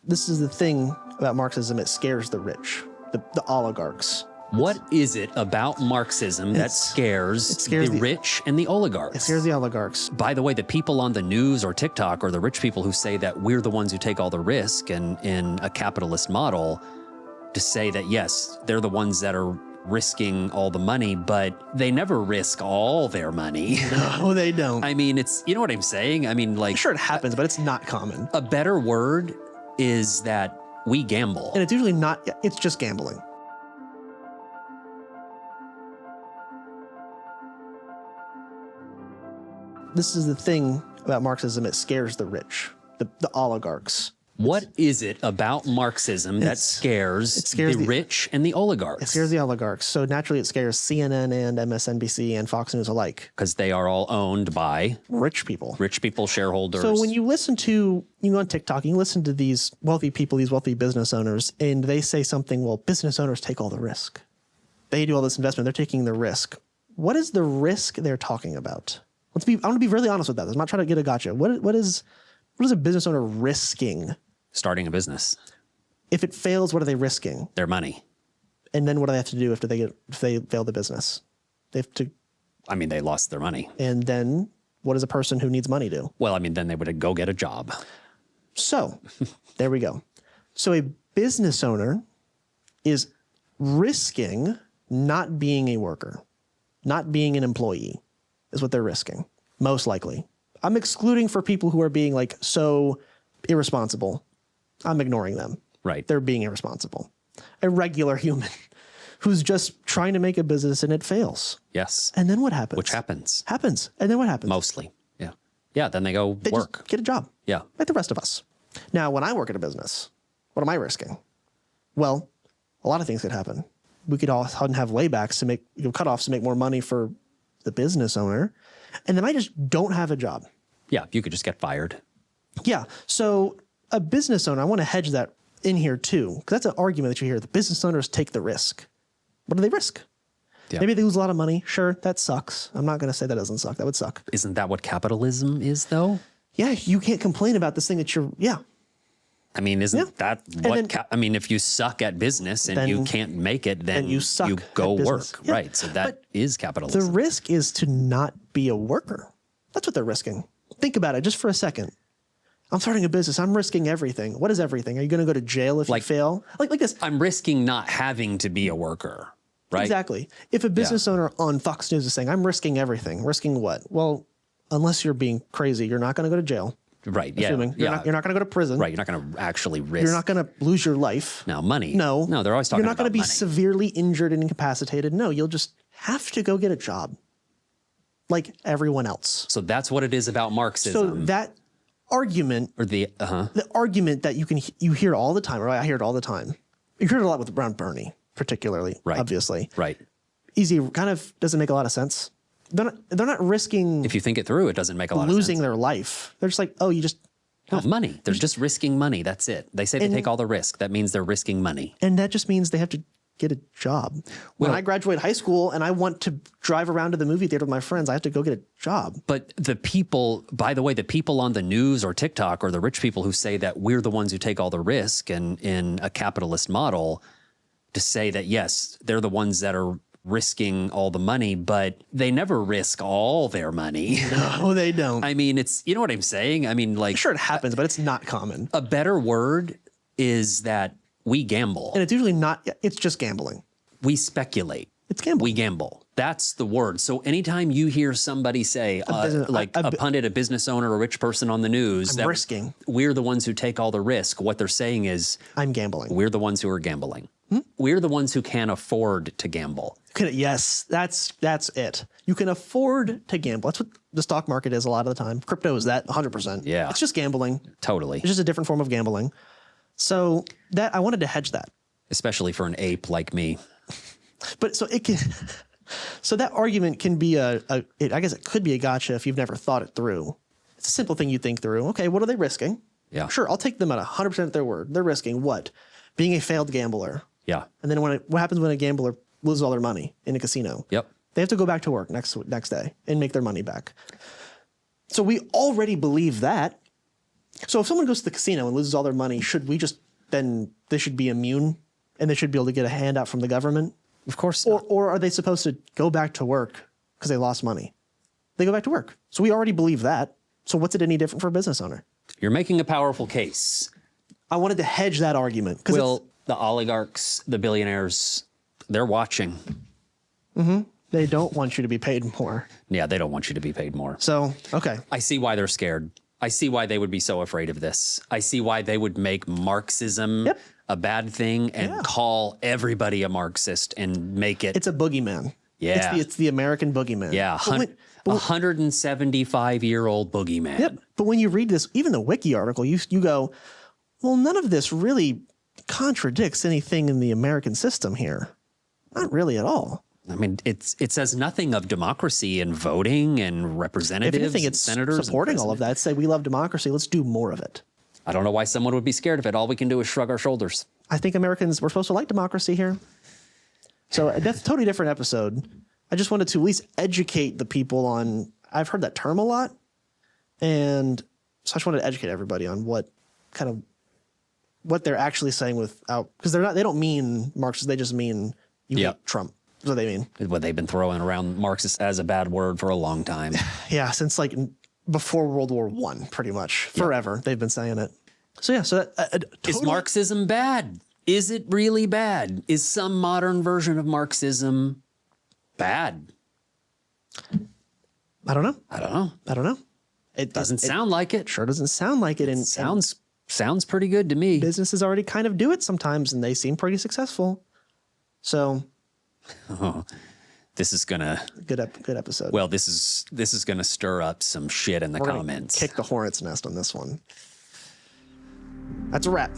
This is the thing about Marxism, it scares the rich, the oligarchs. What is it about Marxism that scares the rich and the oligarchs? It scares the oligarchs. By the way, the people on the news or TikTok or the rich people who say that we're the ones who take all the risk and in a capitalist model, to say that, yes, they're the ones that are risking all the money, but they never risk all their money. No, they don't. I mean, it's, you know what I'm saying? I mean, like, sure, it happens, but it's not common. A better word is that we gamble. And it's usually not, it's just gambling. This is the thing about Marxism, it scares the rich, the oligarchs. What is it about Marxism that scares the rich and the oligarchs? It scares the oligarchs. So naturally it scares CNN and MSNBC and Fox News alike. Because they are all owned by rich people. Rich people, shareholders. So when you listen to, you go on TikTok, you listen to these wealthy people, these wealthy business owners, and they say something, well, business owners take all the risk. They do all this investment, they're taking the risk. What is the risk they're talking about? I want to be really honest with that. I'm not trying to get a gotcha. What is a business owner risking? Starting a business. If it fails, what are they risking? Their money. And then what do they have to do if they fail the business? They have to. I mean, they lost their money. And then what does a person who needs money do? Well, I mean, then they would go get a job. So there we go. So a business owner is risking not being a worker, not being an employee, is what they're risking, most likely. I'm excluding for people who are being like so irresponsible. I'm ignoring them. Right. They're being irresponsible. A regular human who's just trying to make a business and it fails. Yes. And then what happens? Which happens. Happens. And then what happens? Mostly. Yeah. Yeah. Then they go work. Just get a job. Yeah. Like the rest of us. Now, when I work at a business, what am I risking? Well, a lot of things could happen. We could all have laybacks to make, cutoffs to make more money for the business owner. And then I just don't have a job. Yeah. You could just get fired. Yeah. So a business owner, I want to hedge that in here too, because that's an argument that you hear. The business owners take the risk. What do they risk? Yeah. Maybe they lose a lot of money. Sure, that sucks. I'm not going to say that doesn't suck. That would suck. Isn't that what capitalism is, though? Yeah, you can't complain about this thing that you're, I mean, isn't that what, I mean, if you suck at business and you can't make it, then you go work. Yeah. Right. So that is capitalism. The risk is to not be a worker. That's what they're risking. Think about it just for a second. I'm starting a business. I'm risking everything. What is everything? Are you going to go to jail if you fail? Like this. I'm risking not having to be a worker, right? Exactly. If a business owner on Fox News is saying, I'm risking everything, risking what? Well, unless you're being crazy, you're not going to go to jail. Right. Assuming. You're not going to go to prison. Right. You're not going to actually risk. You're not going to lose your life. No, money. No. No, they're always talking about money. You're not going to be severely injured and incapacitated. No, you'll just have to go get a job like everyone else. So that's what it is about Marxism. So that argument, or the argument that you hear all the time, right? I hear it all the time. You hear it a lot with around Bernie, particularly, obviously. Right. Easy, kind of doesn't make a lot of sense. They're not risking. If you think it through, it doesn't make a lot of sense. Losing their life. They're just like, oh, you just. Money. They're just risking money. That's it. They say they take all the risk. That means they're risking money. And that just means they have to get a job. When I graduate high school and I want to drive around to the movie theater with my friends, I have to go get a job. But the people, by the way, the people on the news or TikTok or the rich people who say that we're the ones who take all the risk and in a capitalist model, to say that, yes, they're the ones that are risking all the money, but they never risk all their money. No, they don't. I mean, it's, you know what I'm saying? I mean, like. Sure, it happens, but it's not common. A better word is that we gamble. And it's usually not, it's just gambling. We speculate. It's gambling. We gamble. That's the word. So anytime you hear somebody say, a pundit, a business owner, a rich person on the news, I'm risking. We're the ones who take all the risk. What they're saying is, I'm gambling. We're the ones who are gambling. We're the ones who can't afford to gamble. Yes, that's it. You can afford to gamble. That's what the stock market is a lot of the time. Crypto is that 100%. Yeah. It's just gambling. Totally. It's just a different form of gambling. So that I wanted to hedge that. Especially for an ape like me. But so it can, so that argument can be I guess it could be a gotcha if you've never thought it through. It's a simple thing you think through. Okay, what are they risking? Yeah. Sure, I'll take them at 100% of their word. They're risking what? Being a failed gambler. Yeah. And then what happens when a gambler loses all their money in a casino? Yep. They have to go back to work next day and make their money back. So we already believe that. So if someone goes to the casino and loses all their money, should we just then they should be immune and they should be able to get a handout from the government? Of course not. Or are they supposed to go back to work because they lost money? They go back to work. So we already believe that. So what's it any different for a business owner? You're making a powerful case. I wanted to hedge that argument. Well, the oligarchs, the billionaires, they're watching. They don't want you to be paid more. Yeah, they don't want you to be paid more. So, okay. I see why they're scared. I see why they would be so afraid of this. I see why they would make Marxism a bad thing and call everybody a Marxist and make it. It's a boogeyman. Yeah. It's the American boogeyman. Yeah. 175-year-old boogeyman. Yep. But when you read this, even the wiki article, you go, well, none of this really contradicts anything in the American system here. Not really at all. I mean, it says nothing of democracy and voting and representatives. If anything, it's senators supporting all of that. Say we love democracy. Let's do more of it. I don't know why someone would be scared of it. All we can do is shrug our shoulders. I think Americans, we're supposed to like democracy here. So that's a totally different episode. I just wanted to at least educate the people on, I've heard that term a lot. And so I just wanted to educate everybody on what they're actually saying without, because they don't mean Marxist, they just mean you hate Trump. That's what they mean. What they've been throwing around Marxist as a bad word for a long time. Yeah, since like before World War I, pretty much. Forever, they've been saying it. So yeah, so that, totally. Is Marxism bad? Is it really bad? Is some modern version of Marxism bad? I don't know. I don't know. I don't know. It doesn't sound like it. Sure doesn't sound like it. And sounds pretty good to me. Businesses already kind of do it sometimes, and they seem pretty successful. So, this is gonna good episode. Well, this is gonna stir up some shit in the comments. Kick the hornet's nest on this one. That's a wrap.